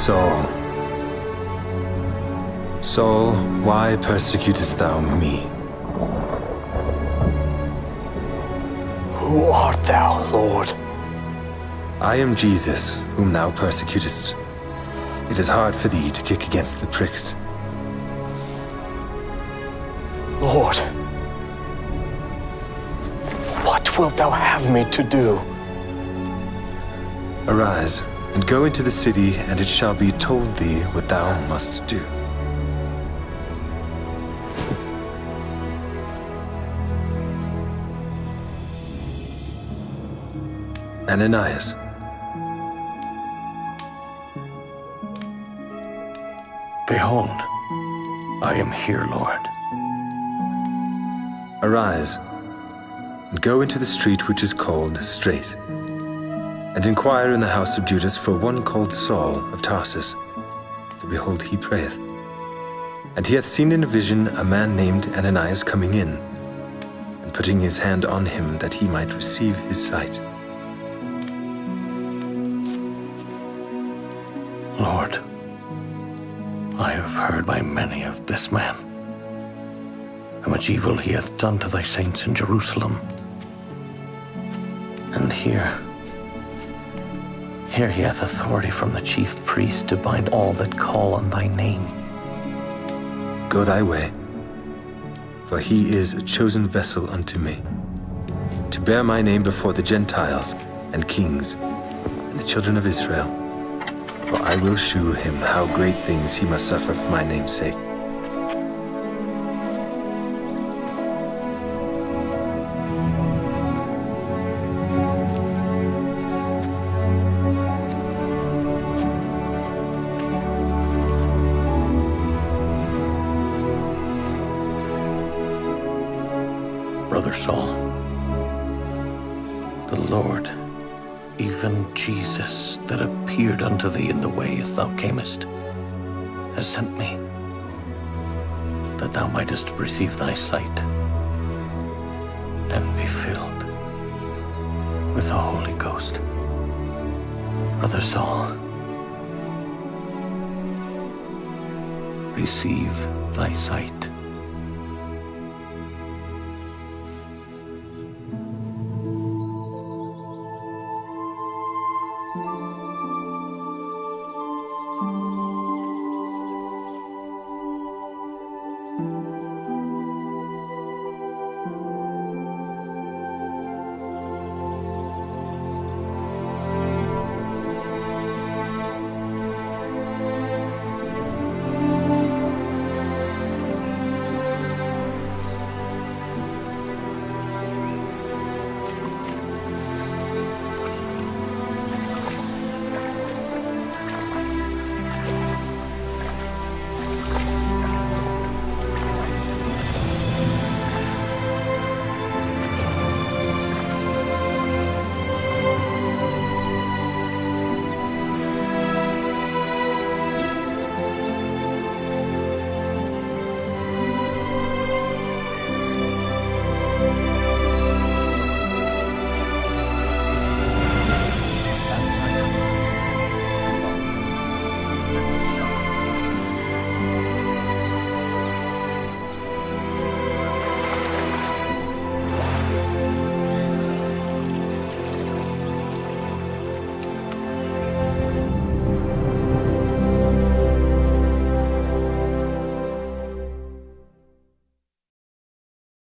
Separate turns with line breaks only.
Saul, Saul, why persecutest thou me?
Who art thou, Lord?
I am Jesus, whom thou persecutest. It is hard for thee to kick against the pricks.
Lord, what wilt thou have me to do?
Arise, and go into the city, and it shall be told thee what thou must do. Ananias.
Behold, I am here, Lord.
Arise, and go into the street which is called Straight, and inquire in the house of Judas for one called Saul of Tarsus, for behold, he prayeth. And he hath seen in a vision a man named Ananias coming in, and putting his hand on him that he might receive his sight.
Lord, I have heard by many of this man, how much evil he hath done to thy saints in Jerusalem. And here he hath authority from the chief priest to bind all that call on thy name.
Go thy way, for he is a chosen vessel unto me, to bear my name before the Gentiles and kings and the children of Israel. For I will shew him how great things he must suffer for my name's sake.
Brother Saul, the Lord, even Jesus, that appeared unto thee in the way as thou camest, has sent me, that thou mightest receive thy sight, and be filled with the Holy Ghost. Brother Saul, receive thy sight.